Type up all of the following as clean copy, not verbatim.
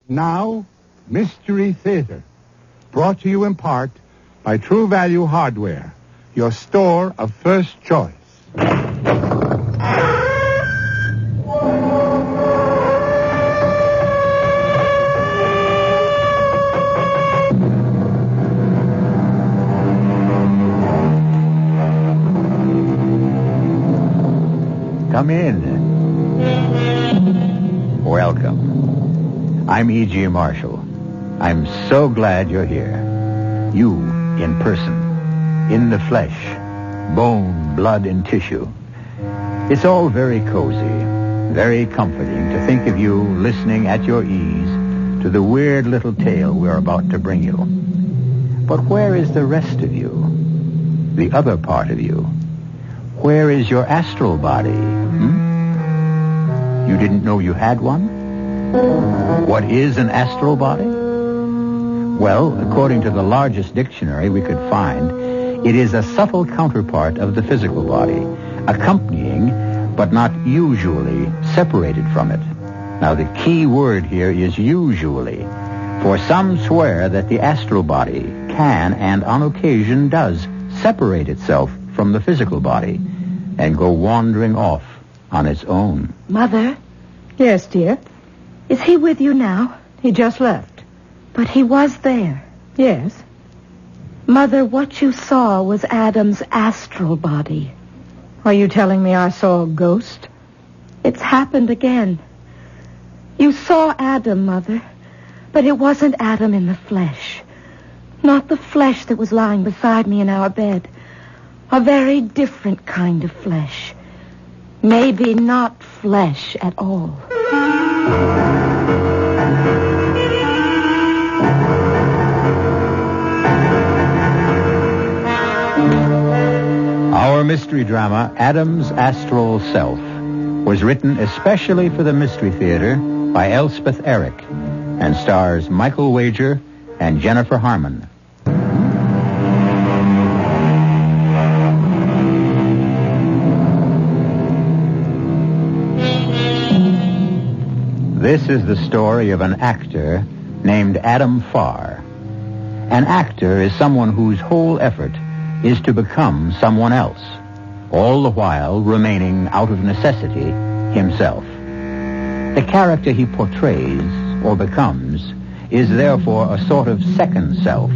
Now, Mystery Theater. Brought to you in part by True Value Hardware, your store of first choice. Come in. Welcome. I'm E.G. Marshall. I'm so glad you're here. You, in person, in the flesh, bone, blood, and tissue. It's all very cozy, very comforting to think of you listening at your ease to the weird little tale we're about to bring you. But where is the rest of you? The other part of you? Where is your astral body? You didn't know you had one? What is an astral body? Well, according to the largest dictionary we could find, it is a subtle counterpart of the physical body, accompanying, but not usually, separated from it. Now, the key word here is usually, for some swear that the astral body can, and on occasion does, separate itself from the physical body and go wandering off on its own. Mother? Yes, dear? Is he with you now? He just left. But he was there. Yes? Mother, what you saw was Adam's astral body. Are you telling me I saw a ghost? It's happened again. You saw Adam, Mother, but it wasn't Adam in the flesh. Not the flesh that was lying beside me in our bed. A very different kind of flesh. Maybe not flesh at all. Our mystery drama, Adam's Astral Self, was written especially for the Mystery Theater by Elspeth Eric and stars Michael Wager and Jennifer Harmon. This is the story of an actor named Adam Farr. An actor is someone whose whole effort is to become someone else, all the while remaining out of necessity himself. The character he portrays or becomes is therefore a sort of second self,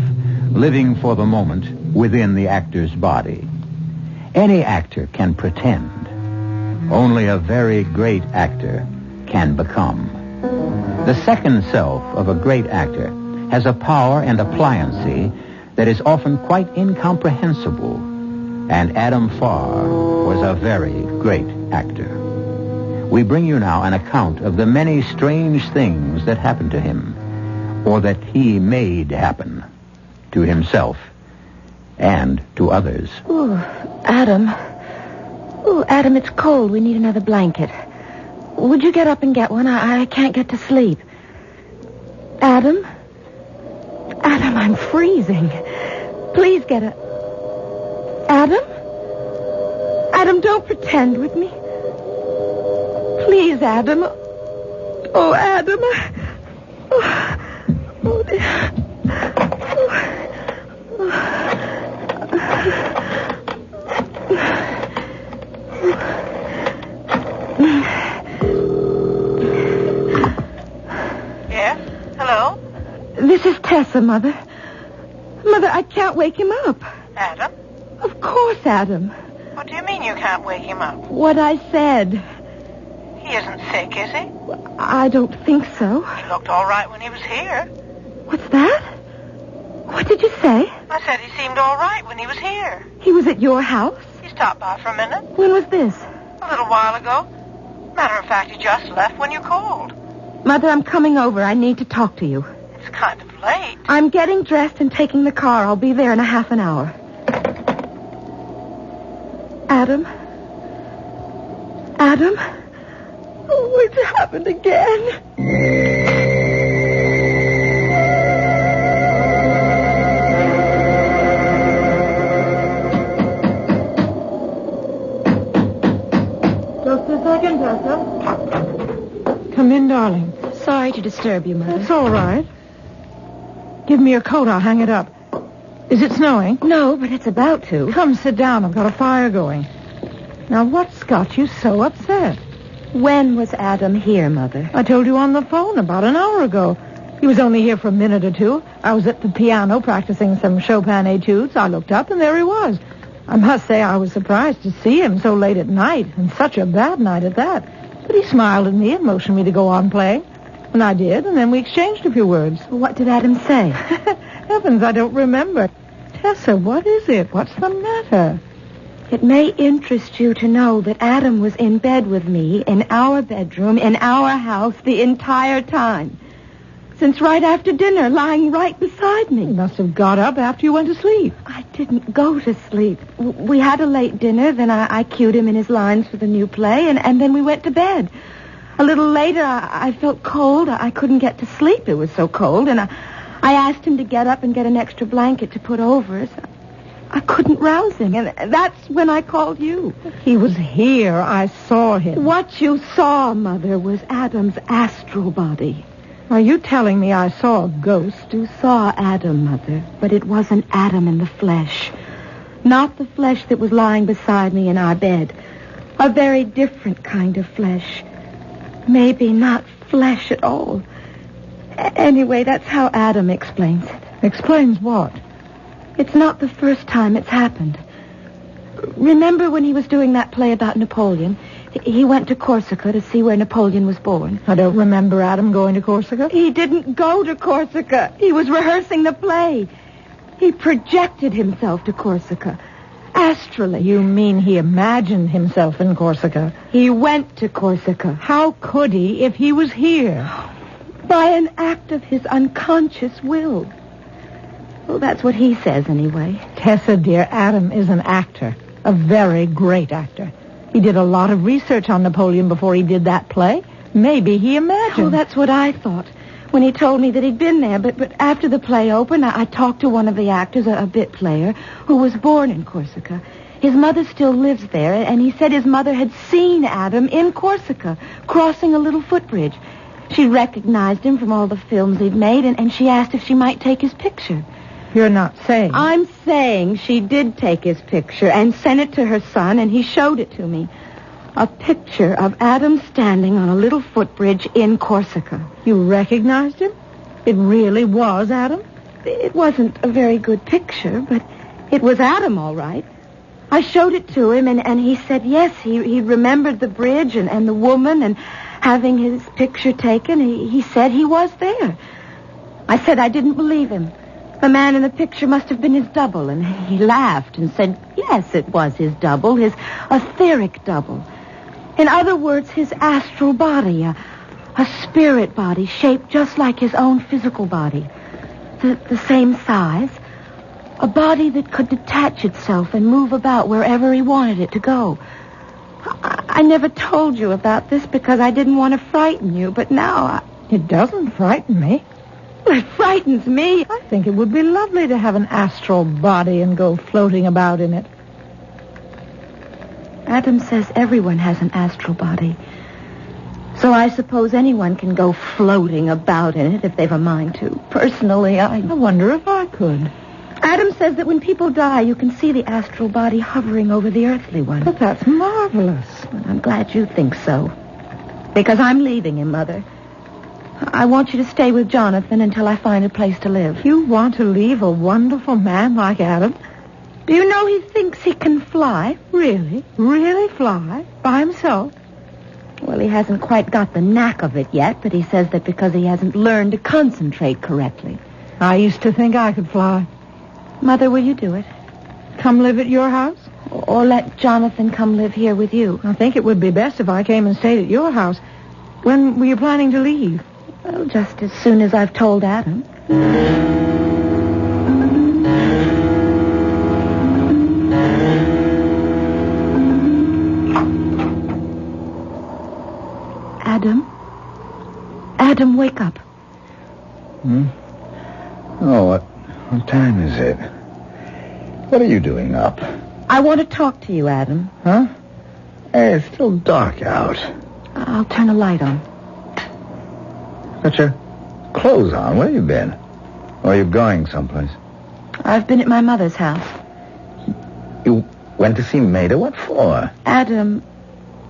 living for the moment within the actor's body. Any actor can pretend. Only a very great actor can become. The second self of a great actor has a power and a pliancy that is often quite incomprehensible, and Adam Farr was a very great actor. We bring you now an account of the many strange things that happened to him, or that he made happen to himself and to others. Ooh, Adam. Ooh, Adam, it's cold. We need another blanket. Would you get up and get one? I can't get to sleep. Adam? Adam, I'm freezing. Please get up. Adam? Adam, don't pretend with me. Please, Adam. Oh, Adam. Oh, dear. Hello? This is Tessa, Mother. Mother, I can't wake him up. Adam? Of course, Adam. What do you mean you can't wake him up? What I said. He isn't sick, is he? I don't think so. He looked all right when he was here. What's that? What did you say? I said he seemed all right when he was here. He was at your house? He stopped by for a minute. When was this? A little while ago. Matter of fact, he just left when you called. Mother, I'm coming over. I need to talk to you. It's kind of late. I'm getting dressed and taking the car. I'll be there in a half an hour. Adam? Adam? Oh, it's happened again. Just a second, Tessa. Come in, darling. Sorry to disturb disturb you, Mother. That's all right. Give me your coat. I'll hang it up. Is it snowing? No, but it's about to. Come, sit down. I've got a fire going. Now, what's got you so upset? When was Adam here, Mother? I told you on the phone about an hour ago. He was only here for a minute or two. I was at the piano practicing some Chopin etudes. I looked up, and there he was. I must say I was surprised to see him so late at night, and such a bad night at that. But he smiled at me and motioned me to go on playing. And I did, and then we exchanged a few words. What did Adam say? Heavens, I don't remember. Tessa, what is it? What's the matter? It may interest you to know that Adam was in bed with me in our bedroom, in our house, the entire time. Since right after dinner, lying right beside me. You must have got up after you went to sleep. I didn't go to sleep. We had a late dinner, then I cued him in his lines for the new play, and then we went to bed. A little later, I felt cold. I couldn't get to sleep. It was so cold, and I asked him to get up and get an extra blanket to put over us. I couldn't rouse him, and that's when I called you. He was here. I saw him. What you saw, Mother, was Adam's astral body. Are you telling me I saw a ghost? You saw Adam, Mother, but it wasn't Adam in the flesh. Not the flesh that was lying beside me in our bed. A very different kind of flesh. Maybe not flesh at all. Anyway, that's how Adam explains it. Explains what? It's not the first time it's happened. Remember when he was doing that play about Napoleon? He went to Corsica to see where Napoleon was born. I don't remember Adam going to Corsica. He didn't go to Corsica. He was rehearsing the play. He projected himself to Corsica. Astrally. You mean he imagined himself in Corsica? He went to Corsica. How could he if he was here? By an act of his unconscious will. Well, that's what he says anyway. Tessa, dear, Adam is an actor. A very great actor. He did a lot of research on Napoleon before he did that play. Maybe he imagined. Oh, that's what I thought when he told me that he'd been there. But after the play opened, I talked to one of the actors, a bit player, who was born in Corsica. His mother still lives there, and he said his mother had seen Adam in Corsica, crossing a little footbridge. She recognized him from all the films he'd made, and she asked if she might take his picture. You're not saying. I'm saying she did take his picture and sent it to her son, and he showed it to me. A picture of Adam standing on a little footbridge in Corsica. You recognized him? It really was Adam? It wasn't a very good picture, but it was Adam, all right. I showed it to him, and he said yes, he remembered the bridge and the woman and having his picture taken. He said he was there. I said I didn't believe him. The man in the picture must have been his double, and he laughed and said, yes, it was his double, his etheric double. In other words, his astral body, a spirit body shaped just like his own physical body. The same size. A body that could detach itself and move about wherever he wanted it to go. I never told you about this because I didn't want to frighten you, but now It doesn't frighten me. It frightens me. I think it would be lovely to have an astral body and go floating about in it. Adam says everyone has an astral body. So I suppose anyone can go floating about in it if they've a mind to. Personally, I wonder if I could. Adam says that when people die, you can see the astral body hovering over the earthly one. But that's marvelous. I'm glad you think so. Because I'm leaving him, Mother. I want you to stay with Jonathan until I find a place to live. You want to leave a wonderful man like Adam? Do you know he thinks he can fly? Really? Really fly? By himself? Well, he hasn't quite got the knack of it yet, but he says that because he hasn't learned to concentrate correctly. I used to think I could fly. Mother, will you do it? Come live at your house? Or let Jonathan come live here with you? I think it would be best if I came and stayed at your house. When were you planning to leave? Well, just as soon as I've told Adam. Adam, wake up. Oh, what time is it? What are you doing up? I want to talk to you, Adam. Huh? Hey, it's still dark out. I'll turn a light on. Got your clothes on. Where have you been? Or are you going someplace? I've been at my mother's house. You went to see Maida? What for? Adam,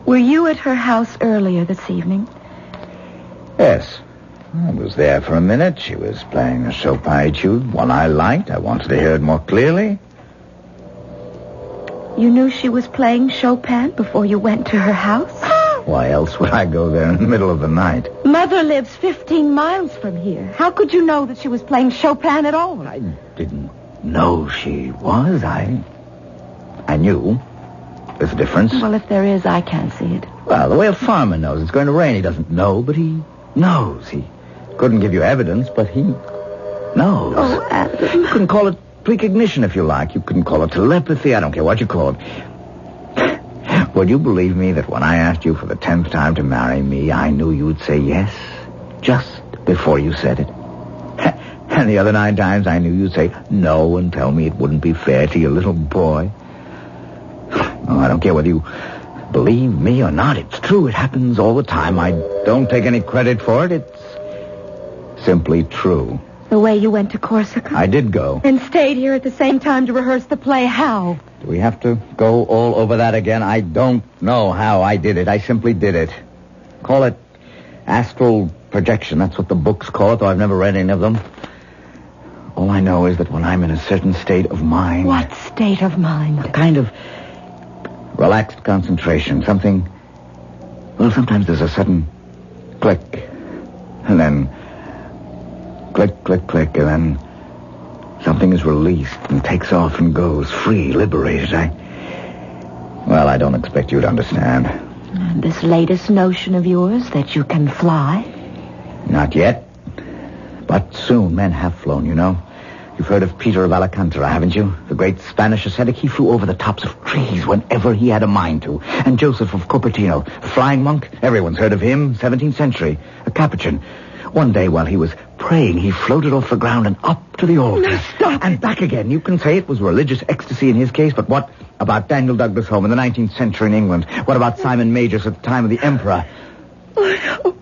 were you at her house earlier this evening? Yes. I was there for a minute. She was playing a Chopin etude, one I liked. I wanted to hear it more clearly. You knew she was playing Chopin before you went to her house? Why else would I go there in the middle of the night? Mother lives 15 miles from here. How could you know that she was playing Chopin at all? I didn't know she was. I knew. There's a difference. Well, if there is, I can't see it. Well, the way a farmer knows it's going to rain, he doesn't know, but he knows. He couldn't give you evidence, but he knows. Oh, Adam. You can call it precognition if you like. You can call it telepathy. I don't care what you call it. Would you believe me that when I asked you for the 10th time to marry me, I knew you'd say yes just before you said it? And the other 9 times I knew you'd say no and tell me it wouldn't be fair to your little boy. Oh, I don't care whether you believe me or not. It's true. It happens all the time. I don't take any credit for it. It's simply true. The way you went to Corsica? I did go. And stayed here at the same time to rehearse the play. How? Do we have to go all over that again? I don't know how I did it. I simply did it. Call it astral projection. That's what the books call it, though I've never read any of them. All I know is that when I'm in a certain state of mind... What state of mind? A kind of relaxed concentration. Something... Well, sometimes there's a sudden click. And then... click, click, click. And then... something is released and takes off and goes free, liberated. Well, I don't expect you to understand. And this latest notion of yours that you can fly? Not yet. But soon. Men have flown, you know. You've heard of Peter of Alcantara, haven't you? The great Spanish ascetic. He flew over the tops of trees whenever he had a mind to. And Joseph of Cupertino, the flying monk. Everyone's heard of him. 17th century. A Capuchin. One day while he was praying, he floated off the ground and up to the altar. No, stop. And back again. You can say it was religious ecstasy in his case, but what about Daniel Douglas Home in the 19th century in England? What about Simon Magus at the time of the Emperor? Oh, no.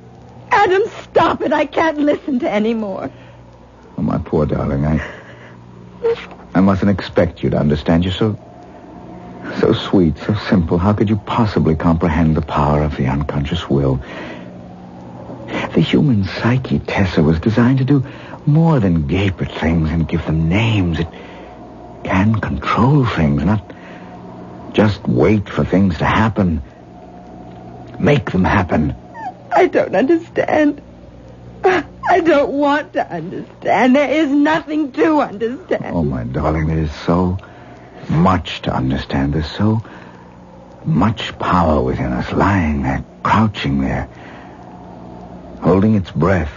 Adam, stop it. I can't listen to any more. Oh, my poor darling, I mustn't expect you to understand. You're so sweet, so simple. How could you possibly comprehend the power of the unconscious will? The human psyche, Tessa, was designed to do more than gape at things and give them names. It can control things, not just wait for things to happen. Make them happen. I don't understand. I don't want to understand. There is nothing to understand. Oh, my darling, there is so much to understand. There's so much power within us, lying there, crouching there, holding its breath,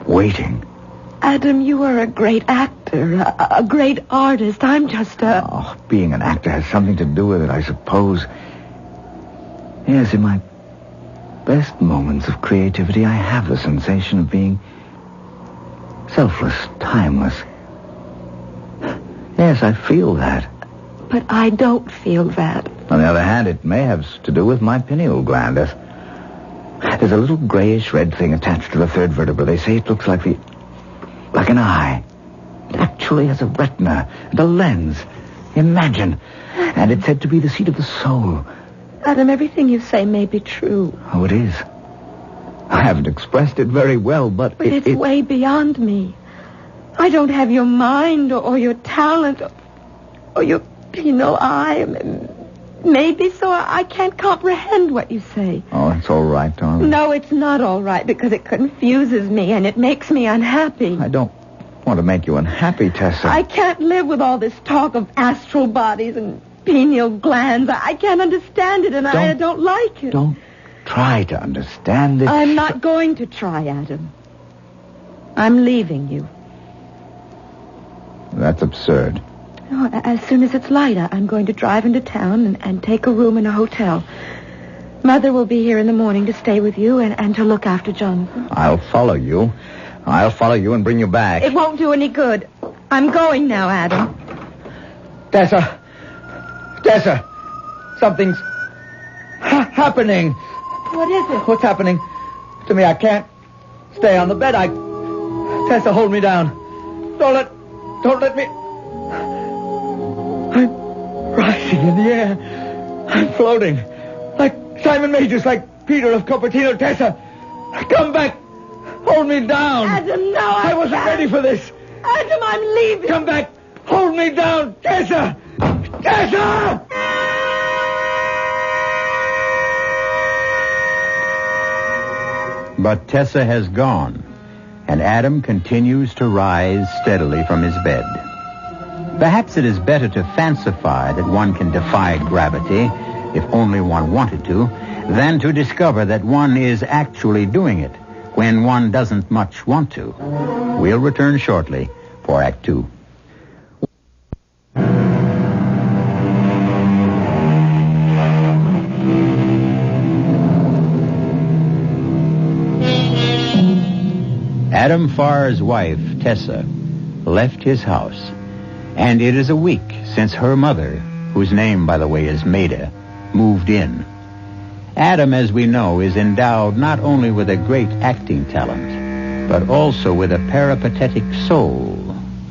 waiting. Adam, you are a great actor, a great artist. I'm just a... Oh, being an actor has something to do with it, I suppose. Yes, in my best moments of creativity, I have the sensation of being selfless, timeless. Yes, I feel that. But I don't feel that. On the other hand, it may have to do with my pineal gland. There's a little grayish-red thing attached to the third vertebra. They say it looks like an eye. It actually has a retina and a lens. Imagine. And it's said to be the seat of the soul. Adam, everything you say may be true. Oh, it is. I haven't expressed it very well, but it's way beyond me. I don't have your mind or your talent or your penal eye. Maybe so I can't comprehend what you say. Oh, it's all right, darling. No, it's not all right because it confuses me and it makes me unhappy. I don't want to make you unhappy, Tessa. I can't live with all this talk of astral bodies and pineal glands. I can't understand it, and I don't like it. Don't try to understand it. I'm not going to try, Adam. I'm leaving you. That's absurd. No, as soon as it's light, I'm going to drive into town and take a room in a hotel. Mother will be here in the morning to stay with you and to look after Jonathan. I'll follow you. I'll follow you and bring you back. It won't do any good. I'm going now, Adam. Tessa, something's happening. What is it? What's happening to me? I can't stay on the bed. Tessa, hold me down. Don't let me... I'm rising in the air. I'm floating. Like Simon Majors, like Peter of Cupertino. Tessa, come back. Hold me down. Adam, no, I wasn't ready for this. Adam, I'm leaving. Come back. Hold me down. Tessa! Tessa! But Tessa has gone, and Adam continues to rise steadily from his bed. Perhaps it is better to fancify that one can defy gravity, if only one wanted to, than to discover that one is actually doing it when one doesn't much want to. We'll return shortly for Act 2. Adam Farr's wife, Tessa, left his house, and it is a week since her mother, whose name, by the way, is Maida, moved in. Adam, as we know, is endowed not only with a great acting talent, but also with a peripatetic soul,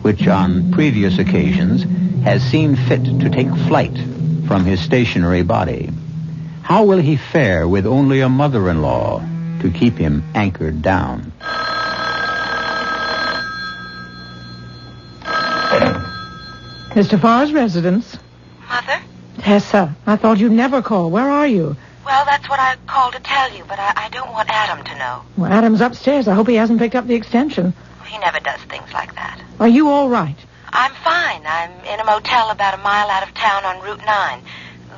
which on previous occasions has seen fit to take flight from his stationary body. How will he fare with only a mother-in-law to keep him anchored down? Mr. Farr's residence. Mother? Tessa, I thought you'd never call. Where are you? Well, that's what I called to tell you, but I don't want Adam to know. Well, Adam's upstairs. I hope he hasn't picked up the extension. He never does things like that. Are you all right? I'm fine. I'm in a motel about a mile out of town on Route 9.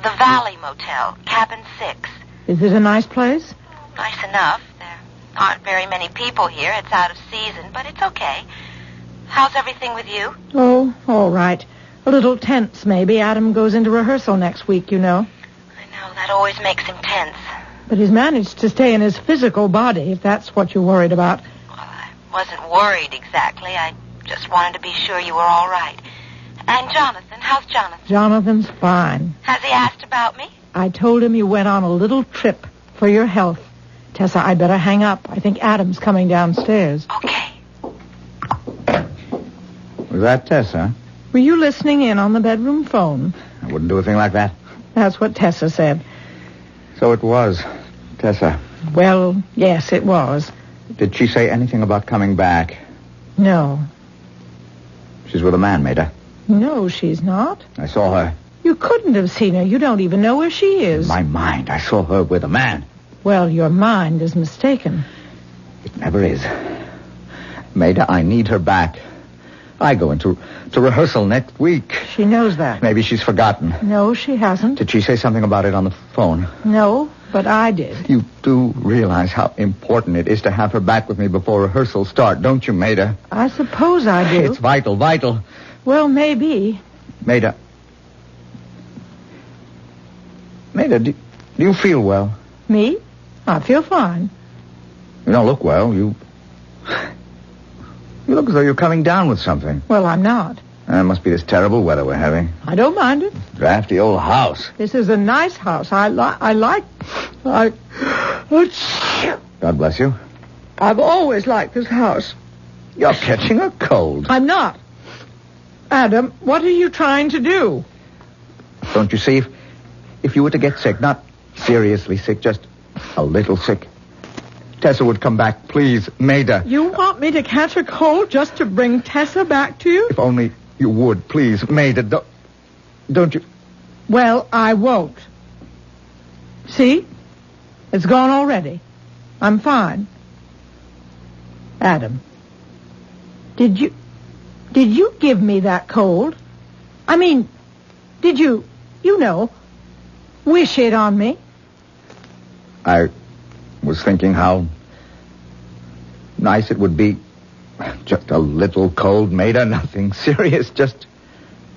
The Valley Motel, Cabin 6. Is it a nice place? Nice enough. There aren't very many people here. It's out of season, but it's okay. How's everything with you? Oh, all right. A little tense, maybe. Adam goes into rehearsal next week, you know. I know, that always makes him tense. But he's managed to stay in his physical body, if that's what you're worried about. Well, I wasn't worried exactly. I just wanted to be sure you were all right. And Jonathan, how's Jonathan? Jonathan's fine. Has he asked about me? I told him you went on a little trip for your health. Tessa, I'd better hang up. I think Adam's coming downstairs. Okay. Was that Tessa? Were you listening in on the bedroom phone? I wouldn't do a thing like that. That's what Tessa said. So it was Tessa. Well, yes, it was. Did she say anything about coming back? No. She's with a man, Maida. No, she's not. I saw her. You couldn't have seen her. You don't even know where she is. In my mind, I saw her with a man. Well, your mind is mistaken. It never is. Maida, I need her back. I go into rehearsal next week. She knows that. Maybe she's forgotten. No, she hasn't. Did she say something about it on the phone? No, but I did. You do realize how important it is to have her back with me before rehearsals start, don't you, Maida? I suppose I do. It's vital, vital. Well, maybe. Maida, do you feel well? Me? I feel fine. You don't look well. You look as though you're coming down with something. Well, I'm not. It must be this terrible weather we're having. I don't mind it. Drafty old house. This is a nice house. God bless you. I've always liked this house. You're catching a cold. I'm not. Adam, what are you trying to do? Don't you see, if you were to get sick, not seriously sick, just a little sick, Tessa would come back. Please, Maida. You want me to catch a cold just to bring Tessa back to you? If only you would, please, Maida. Don't you... Well, I won't. See? It's gone already. I'm fine. Adam, did you give me that cold? I mean, did you wish it on me? I was thinking how nice it would be. Just a little cold, Maida, nothing serious, just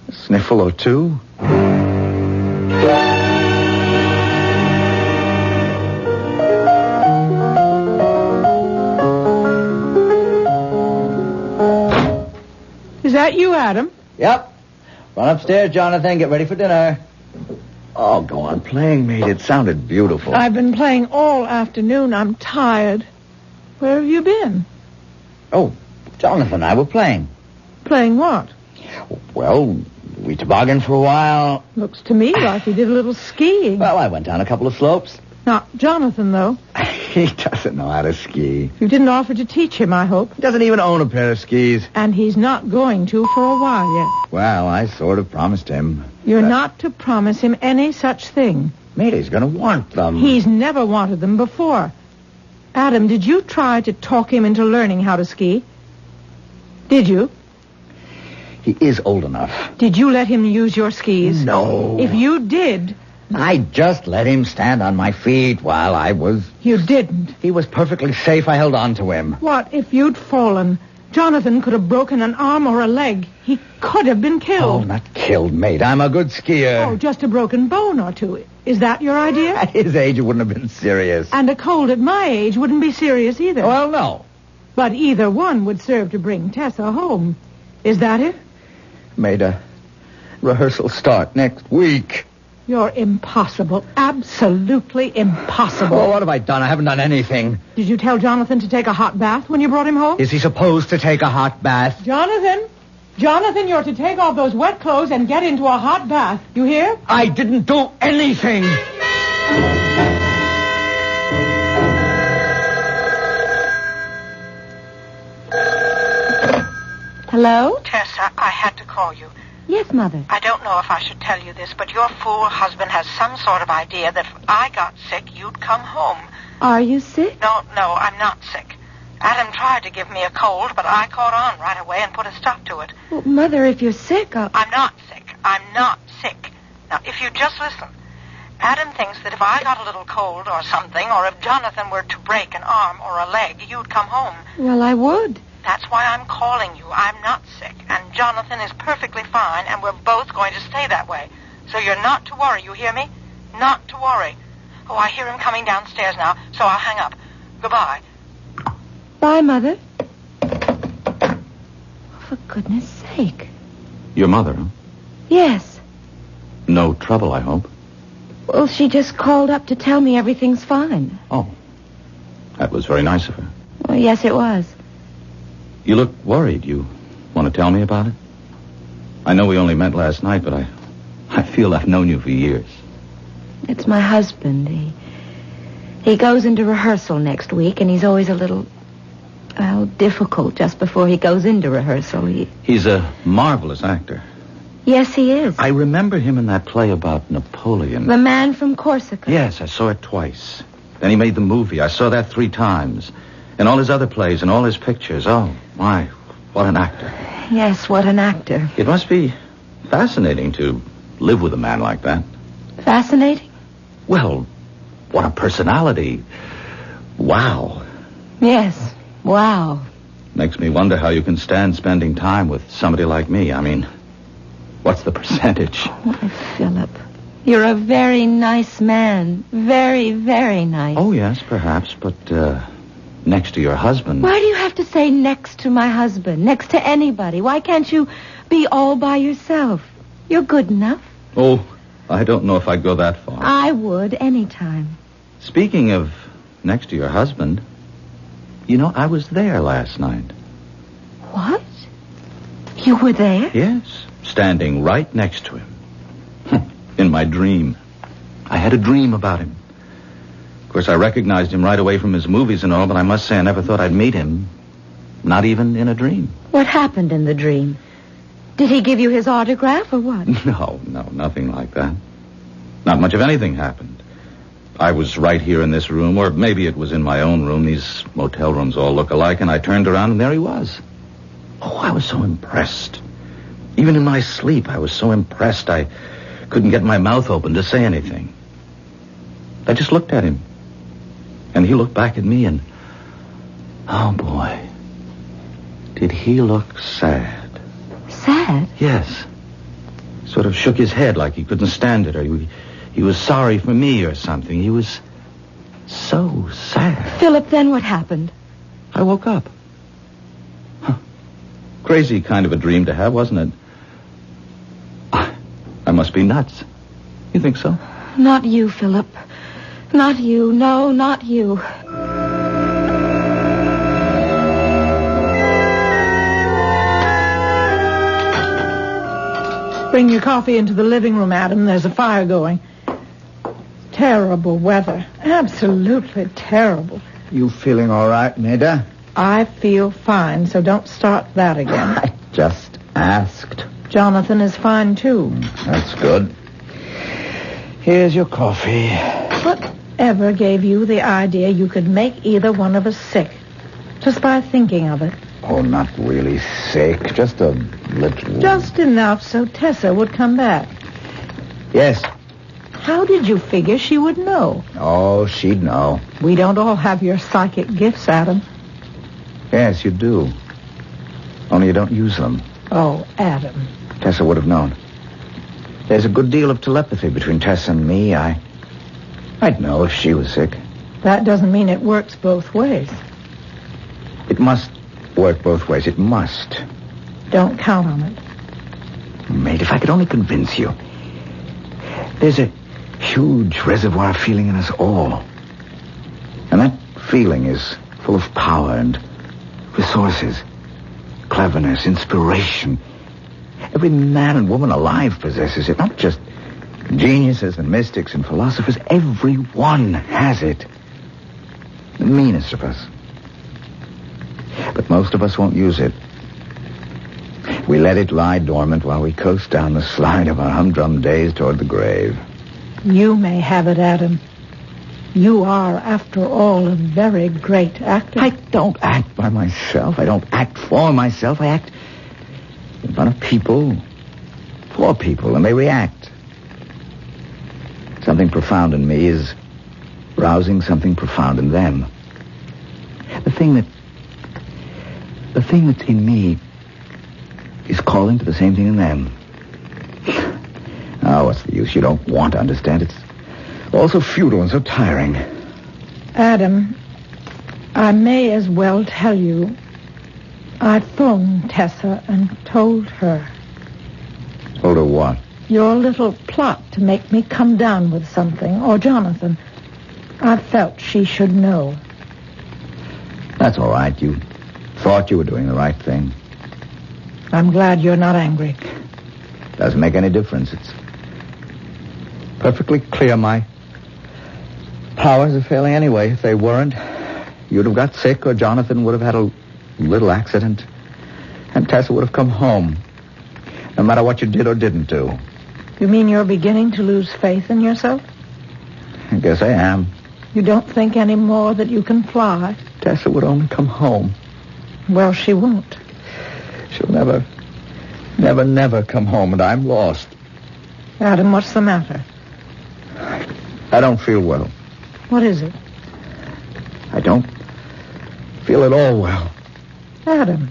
a sniffle or two. Is that you, Adam? Yep. Run upstairs, Jonathan. Get ready for dinner. Oh, go on playing, mate. It sounded beautiful. I've been playing all afternoon. I'm tired. Where have you been? Oh, Jonathan and I were playing. Playing what? Well, we tobogganed for a while. Looks to me like he did a little skiing. Well, I went down a couple of slopes. Not Jonathan, though. He doesn't know how to ski. You didn't offer to teach him, I hope. He doesn't even own a pair of skis. And he's not going to for a while yet. Well, I sort of promised him. You're not to promise him any such thing. Mayde's going to want them. He's never wanted them before. Adam, did you try to talk him into learning how to ski? Did you? He is old enough. Did you let him use your skis? No. If you did... I just let him stand on my feet while I was... You didn't. He was perfectly safe. I held on to him. What if you'd fallen? Jonathan could have broken an arm or a leg. He could have been Oh, killed. not killed, mate. I'm a good skier. Oh, just a broken bone or two. Is that your idea? At his age, it wouldn't have been serious. And a cold at my age wouldn't be serious either. Well, no. But either one would serve to bring Tessa home. Is that it? Made a rehearsal start next week. You're impossible. Absolutely impossible. Well, what have I done? I haven't done anything. Did you tell Jonathan to take a hot bath when you brought him home? Is he supposed to take a hot bath? Jonathan, you're to take off those wet clothes and get into a hot bath. You hear? I didn't do anything. Hello? Tessa, I had to call you. Yes, Mother. I don't know if I should tell you this, but your fool husband has some sort of idea that if I got sick, you'd come home. Are you sick? No, I'm not sick. Adam tried to give me a cold, but I caught on right away and put a stop to it. Well, Mother, if you're sick, I'm not sick. I'm not sick. Now, if you just listen. Adam thinks that if I got a little cold or something, or if Jonathan were to break an arm or a leg, you'd come home. Well, I would. That's why I'm calling you. I'm not sick, and Jonathan is perfectly fine, and we're both going to stay that way. So you're not to worry, you hear me? Not to worry. Oh, I hear him coming downstairs now, so I'll hang up. Goodbye. Bye, Mother. For goodness sake. Your mother, huh? Yes. No trouble, I hope. Well, she just called up to tell me everything's fine. Oh, that was very nice of her. Well, yes, it was. You look worried. You want to tell me about it? I know we only met last night, but I feel I've known you for years. It's my husband. He goes into rehearsal next week, and he's always a little, difficult just before he goes into rehearsal. He's a marvelous actor. Yes, he is. I remember him in that play about Napoleon. The Man from Corsica. Yes, I saw it twice. Then he made the movie. I saw that 3 times. And all his other plays and all his pictures. Oh, my, what an actor. Yes, what an actor. It must be fascinating to live with a man like that. Fascinating? Well, what a personality. Wow. Yes, wow. Makes me wonder how you can stand spending time with somebody like me. I mean, what's the percentage? Why, Philip, you're a very nice man. Very, very nice. Oh, yes, perhaps, but, next to your husband. Why do you have to say next to my husband? Next to anybody? Why can't you be all by yourself? You're good enough. Oh, I don't know if I'd go that far. I would, anytime. Speaking of next to your husband, you know, I was there last night. What? You were there? Yes, standing right next to him. In my dream. I had a dream about him. Of course, I recognized him right away from his movies and all, but I must say I never thought I'd meet him. Not even in a dream. What happened in the dream? Did he give you his autograph or what? No, nothing like that. Not much of anything happened. I was right here in this room, or maybe it was in my own room. These motel rooms all look alike, and I turned around and there he was. Oh, I was so impressed. Even in my sleep, I was so impressed I couldn't get my mouth open to say anything. I just looked at him. And he looked back at me and... oh, boy. Did he look sad. Sad? Yes. Sort of shook his head like he couldn't stand it, or he was sorry for me or something. He was so sad. Philip, then what happened? I woke up. Huh. Crazy kind of a dream to have, wasn't it? I must be nuts. You think so? Not you, Philip. Not you. No, not you. Bring your coffee into the living room, Adam. There's a fire going. Terrible weather. Absolutely terrible. You feeling all right, Maida? I feel fine, so don't start that again. I just asked. Jonathan is fine, too. That's good. Here's your coffee. Whatever gave you the idea you could make either one of us sick? Just by thinking of it. Oh, not really sick. Just a little. Just enough so Tessa would come back. Yes. How did you figure she would know? Oh, she'd know. We don't all have your psychic gifts, Adam. Yes, you do. Only you don't use them. Oh, Adam. Tessa would have known. There's a good deal of telepathy between Tessa and me. I'd know if she was sick. That doesn't mean it works both ways. It must work both ways. It must. Don't count on it. Mate, if I could only convince you. There's a huge reservoir of feeling in us all. And that feeling is full of power and resources, cleverness, inspiration. Every man and woman alive possesses it, not just geniuses and mystics and philosophers. Everyone has it. The meanest of us. But most of us won't use it. We let it lie dormant while we coast down the slide of our humdrum days toward the grave. You may have it, Adam. You are, after all, a very great actor. I don't act by myself. I don't act for myself. I act in front of people, for people, and they react. Something profound in me is rousing something profound in them. The thing that's in me is calling to the same thing in them. Oh, what's the use? You don't want to understand. It's all so futile and so tiring. Adam, I may as well tell you. I phoned Tessa and told her. Told her what? Your little plot to make me come down with something, or Jonathan. I felt she should know. That's all right. You thought you were doing the right thing. I'm glad you're not angry. Doesn't make any difference. It's perfectly clear my powers are failing anyway. If they weren't, you'd have got sick or Jonathan would have had a little accident. And Tessa would have come home. No matter what you did or didn't do. You mean you're beginning to lose faith in yourself? I guess I am. You don't think anymore that you can fly? Tessa would only come home. Well, she won't. She'll never come home, and I'm lost. Adam, what's the matter? I don't feel well. What is it? I don't feel at all well. Adam.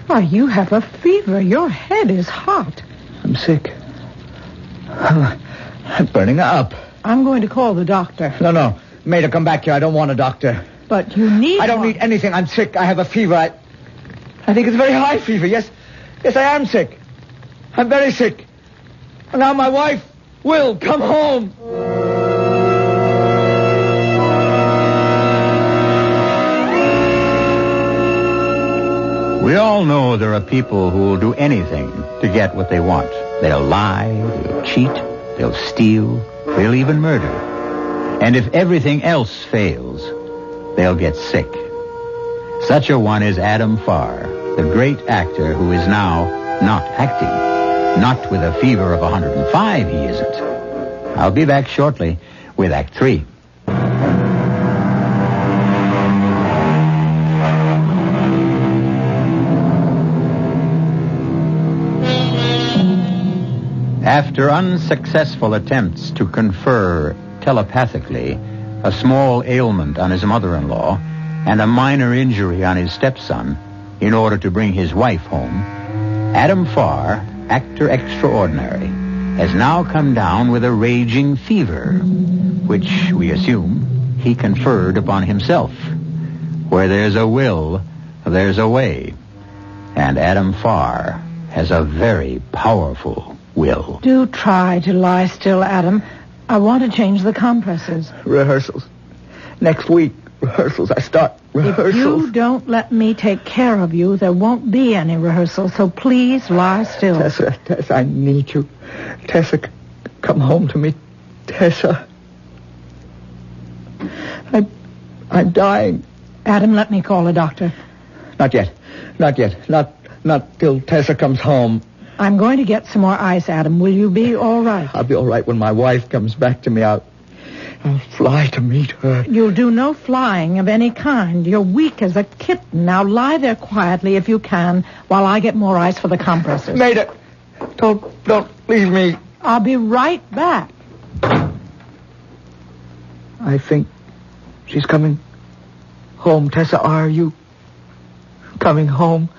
Why, you have a fever. Your head is hot. I'm sick. I'm burning up. I'm going to call the doctor. No. Maida, come back here. I don't want a doctor. But you need I don't one. need anything. I'm sick. I have a fever. I think it's a very high fever. Yes, I am sick. I'm very sick. And now my wife will come home. We all know there are people who will do anything to get what they want. They'll lie, they'll cheat, they'll steal, they'll even murder. And if everything else fails, they'll get sick. Such a one is Adam Farr, the great actor who is now not acting. Not with a fever of 105, he isn't. I'll be back shortly with Act 3. After unsuccessful attempts to confer telepathically a small ailment on his mother-in-law and a minor injury on his stepson in order to bring his wife home, Adam Farr, actor extraordinary, has now come down with a raging fever, which we assume he conferred upon himself. Where there's a will, there's a way. And Adam Farr has a very powerful will. Do try to lie still, Adam. I want to change the compresses. Rehearsals. Next week. rehearsals. I start rehearsals. If you don't let me take care of you, there won't be any rehearsals, so please lie still. Tessa, I need you. Tessa, come home to me. Tessa. I'm dying. Adam, let me call a doctor. Not yet. Not till Tessa comes home. I'm going to get some more ice, Adam. Will you be all right? I'll be all right when my wife comes back to me. I'll fly to meet her. You'll do no flying of any kind. You're weak as a kitten. Now lie there quietly if you can while I get more ice for the compressors. Maida, don't leave me. I'll be right back. I think she's coming home. Tessa, are you coming home?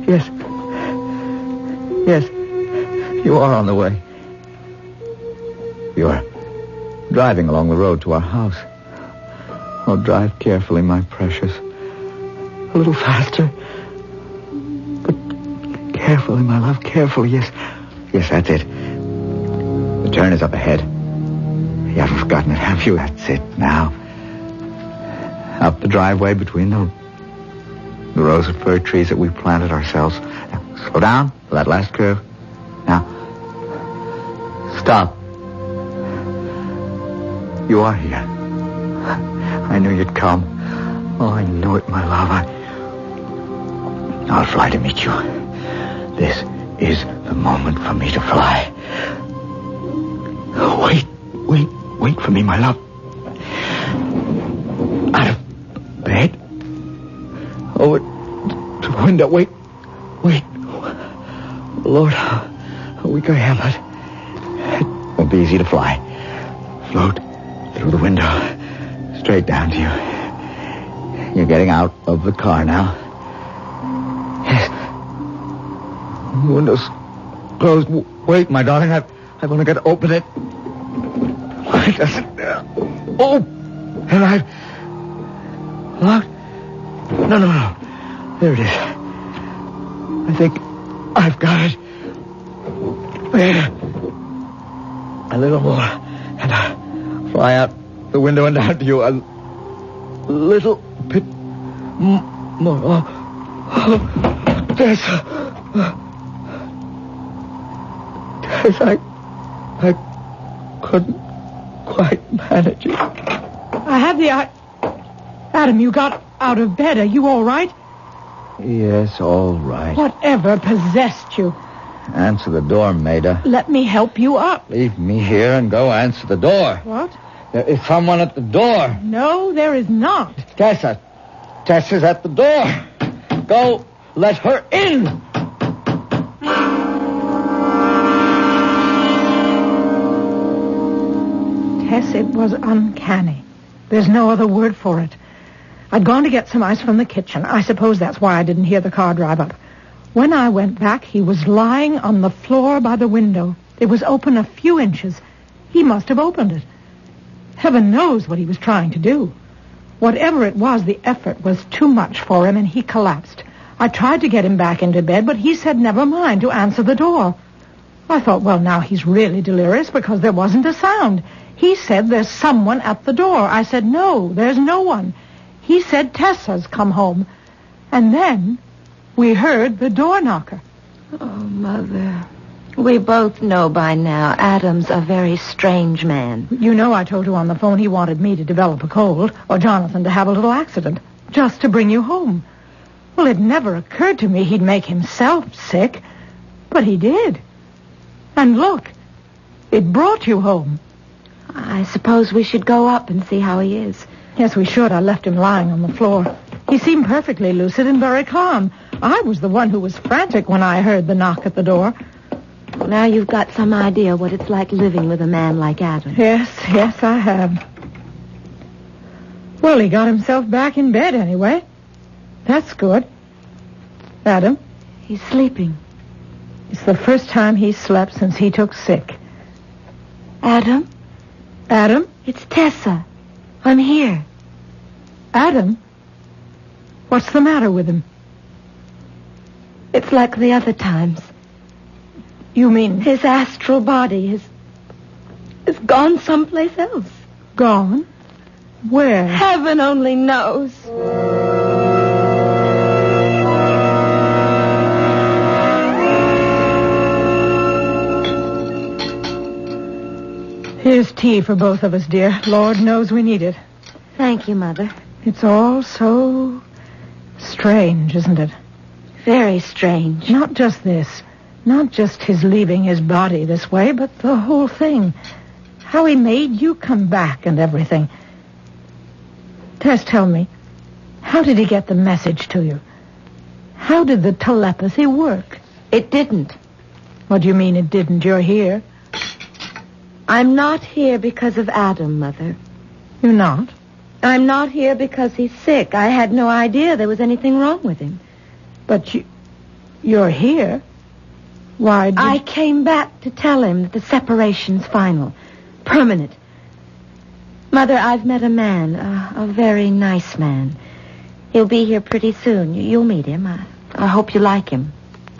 Yes. Yes, you are on the way. You're driving along the road to our house. Oh, drive carefully, my precious. A little faster. But carefully, my love, carefully, yes. Yes, that's it. The turn is up ahead. You haven't forgotten it, have you? That's it, now. Up the driveway between the rows of fir trees that we planted ourselves. Now, slow down for that last curve. Now, stop. You are here. I knew you'd come. Oh, I knew it, my love. I'll fly to meet you. This is the moment for me to fly. Wait for me, my love. Out of bed. Over to the window. Wait. Lord, how weak I am. It won't be easy to fly. Float through the window, straight down to you. You're getting out of the car now. Yes. The window's closed. Wait, my darling, I've only got to open it. Why doesn't... Oh! And I've... Locked? No. There it is. I think I've got it. There. A little more. And I'll fly out the window and down to you. A little bit more. Oh. Tessa. Tessa, I couldn't quite manage it. I have the eye. Adam, you got out of bed. Are you all right? Yes, all right. Whatever possessed you? Answer the door, Maida. Let me help you up. Leave me here and go answer the door. What? There is someone at the door. No, there is not. Tessa. Tessa's at the door. Go, let her in. Tess, it was uncanny. There's no other word for it. I'd gone to get some ice from the kitchen. I suppose that's why I didn't hear the car drive up. When I went back, he was lying on the floor by the window. It was open a few inches. He must have opened it. Heaven knows what he was trying to do. Whatever it was, the effort was too much for him, and he collapsed. I tried to get him back into bed, but he said never mind, to answer the door. I thought, well, now he's really delirious because there wasn't a sound. He said there's someone at the door. I said, no, there's no one. He said Tessa's come home. And then we heard the door knocker. Oh, Mother. We both know by now Adam's a very strange man. You know I told you on the phone he wanted me to develop a cold or Jonathan to have a little accident just to bring you home. Well, it never occurred to me he'd make himself sick, but he did. And look, it brought you home. I suppose we should go up and see how he is. Yes, we should. I left him lying on the floor. He seemed perfectly lucid and very calm. I was the one who was frantic when I heard the knock at the door. Now you've got some idea what it's like living with a man like Adam. Yes, I have. Well, he got himself back in bed anyway. That's good. Adam? He's sleeping. It's the first time he's slept since he took sick. Adam? Adam? It's Tessa. I'm here. Adam? What's the matter with him? It's like the other times. You mean... His astral body is gone someplace else. Gone? Where? Heaven only knows. Here's tea for both of us, dear. Lord knows we need it. Thank you, Mother. It's all so strange, isn't it? Very strange. Not just this. Not just his leaving his body this way, but the whole thing. How he made you come back and everything. Tess, tell me, how did he get the message to you? How did the telepathy work? It didn't. What do you mean it didn't? You're here. I'm not here because of Adam, Mother. You're not? I'm not here because he's sick. I had no idea there was anything wrong with him. But you're here? Why did I came back to tell him that the separation's final. Permanent. Mother, I've met a man, a very nice man. He'll be here pretty soon. You'll meet him. I hope you like him.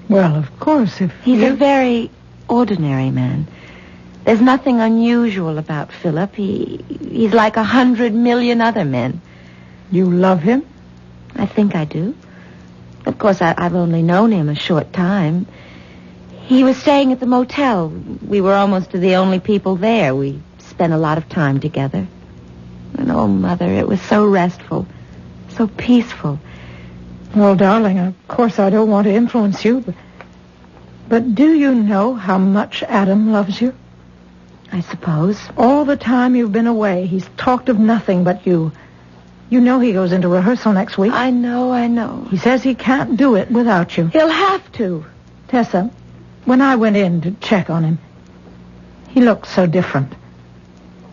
Well, of course, if He's you... a very ordinary man. There's nothing unusual about Philip. He's like 100 million other men. You love him? I think I do. Of course, I've only known him a short time. He was staying at the motel. We were almost the only people there. We spent a lot of time together. And oh, Mother, it was so restful, so peaceful. Well, darling, of course I don't want to influence you, but do you know how much Adam loves you? I suppose. All the time you've been away, he's talked of nothing but you. You know he goes into rehearsal next week. I know. He says he can't do it without you. He'll have to. Tessa, when I went in to check on him, he looked so different.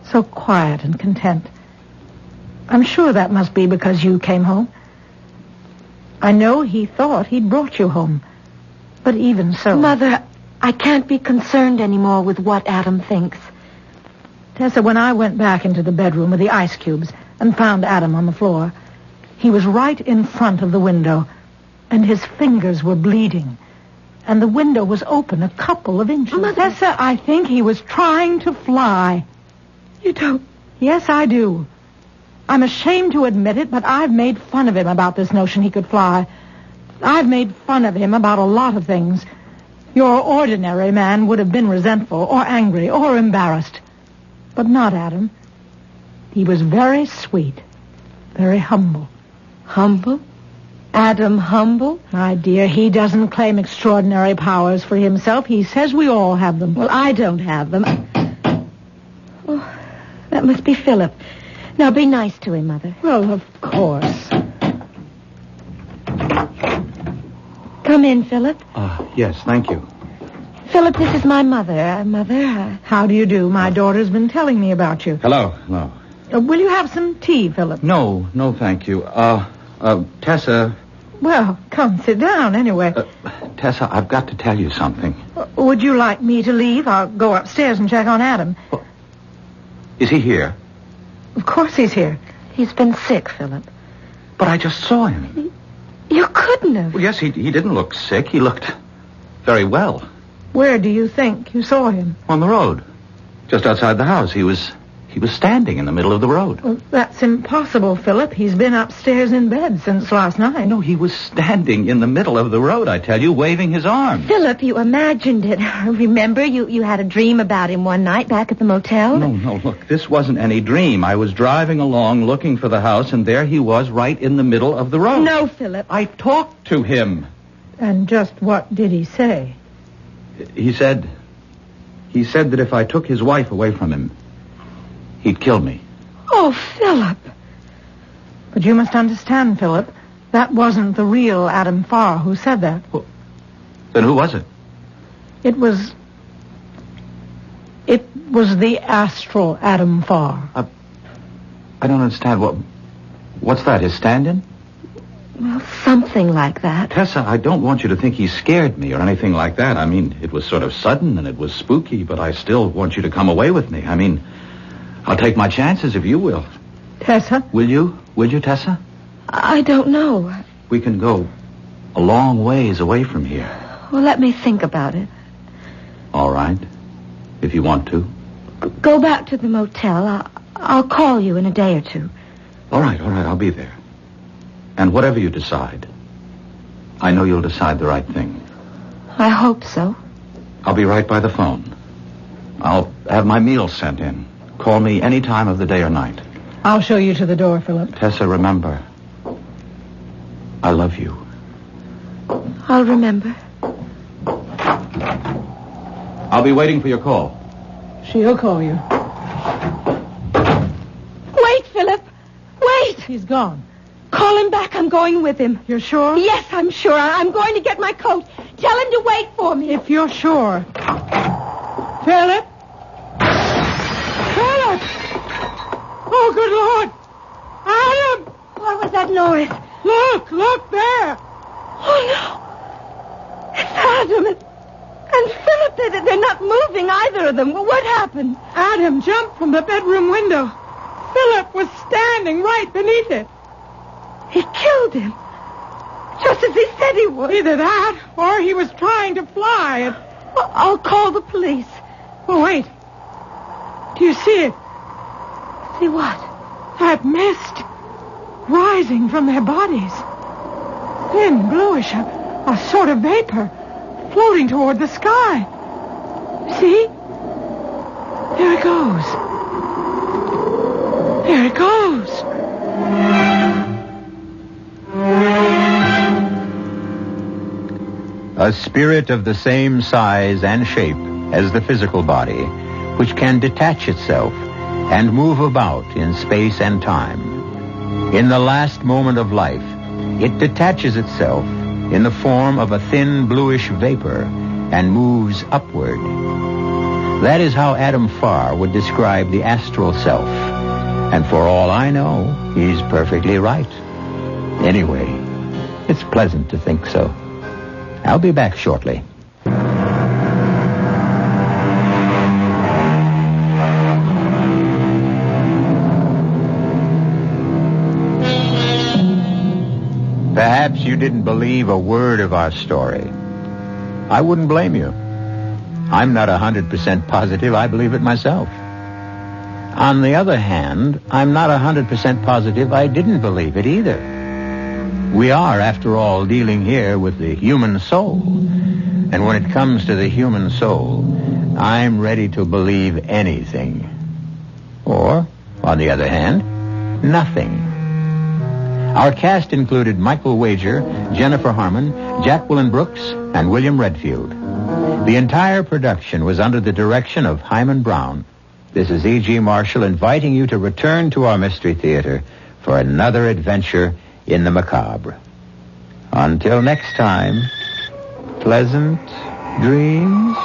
So quiet and content. I'm sure that must be because you came home. I know he thought he'd brought you home. But even so... Mother, I can't be concerned anymore with what Adam thinks. Tessa, when I went back into the bedroom with the ice cubes and found Adam on the floor, he was right in front of the window, and his fingers were bleeding. And the window was open a couple of inches. Mother... Tessa, I think he was trying to fly. You don't... Yes, I do. I'm ashamed to admit it, but I've made fun of him about this notion he could fly. I've made fun of him about a lot of things. Your ordinary man would have been resentful or angry or embarrassed. But not Adam. He was very sweet, very humble. Humble? Adam humble? My dear, he doesn't claim extraordinary powers for himself. He says we all have them. Well, I don't have them. Oh, that must be Philip. Now, be nice to him, Mother. Well, of course. Come in, Philip. Yes, thank you. Philip, this is my mother. Mother, How do you do? My daughter's been telling me about you. Hello. Will you have some tea, Philip? No, thank you. Tessa... Well, come, sit down anyway. Tessa, I've got to tell you something. Would you like me to leave? I'll go upstairs and check on Adam. Is he here? Of course he's here. he's been sick, Philip. But I just saw him. You couldn't have. Well, yes, he didn't look sick. He looked very well. Where do you think you saw him? On the road. Just outside the house. He was standing in the middle of the road. Well, that's impossible, Philip. He's been upstairs in bed since last night. No, he was standing in the middle of the road, I tell you, waving his arms. Philip, you imagined it. Remember, you had a dream about him one night back at the motel? No, look, this wasn't any dream. I was driving along looking for the house, and there he was right in the middle of the road. No, Philip. I talked to him. And just what did he say? He said that if I took his wife away from him, he'd kill me. Oh, Philip. But you must understand, Philip, that wasn't the real Adam Farr who said that. Well, then who was it? It was the Astral Adam Farr. I don't understand. What's that, his stand-in? Well, something like that. Tessa, I don't want you to think he scared me or anything like that. I mean, it was sort of sudden and it was spooky, but I still want you to come away with me. I mean, I'll take my chances if you will. Tessa? Will you? Will you, Tessa? I don't know. We can go a long ways away from here. Well, let me think about it. All right. If you want to. Go back to the motel. I'll call you in a day or two. All right, I'll be there. And whatever you decide, I know you'll decide the right thing. I hope so. I'll be right by the phone. I'll have my meals sent in. Call me any time of the day or night. I'll show you to the door, Philip. Tessa, remember, I love you. I'll remember. I'll be waiting for your call. She'll call you. Wait, Philip. Wait. He's gone. Call him back. I'm going with him. You're sure? Yes, I'm sure. I'm going to get my coat. Tell him to wait for me. If you're sure. Philip? Philip! Oh, good Lord! Adam! What was that noise? Look there! Oh, no. It's Adam and Philip. They're not moving, either of them. What happened? Adam jumped from the bedroom window. Philip was standing right beneath it. He killed him. Just as he said he would. Either that, or he was trying to fly. I'll call the police. Oh, wait. Do you see it? See what? That mist rising from their bodies. Thin, bluish, a sort of vapor floating toward the sky. See? There it goes. There it goes. A spirit of the same size and shape as the physical body, which can detach itself and move about in space and time. In the last moment of life, it detaches itself in the form of a thin bluish vapor and moves upward. That is how Adam Farr would describe the astral self. And for all I know, he's perfectly right. Anyway, it's pleasant to think so. I'll be back shortly. Perhaps you didn't believe a word of our story. I wouldn't blame you. I'm not 100% positive I believe it myself. On the other hand, I'm not 100% positive I didn't believe it either. We are, after all, dealing here with the human soul. And when it comes to the human soul, I'm ready to believe anything. Or, on the other hand, nothing. Our cast included Michael Wager, Jennifer Harmon, Jacqueline Brooks, and William Redfield. The entire production was under the direction of Hyman Brown. This is E.G. Marshall inviting you to return to our Mystery Theater for another adventure in the macabre. Until next time, pleasant dreams.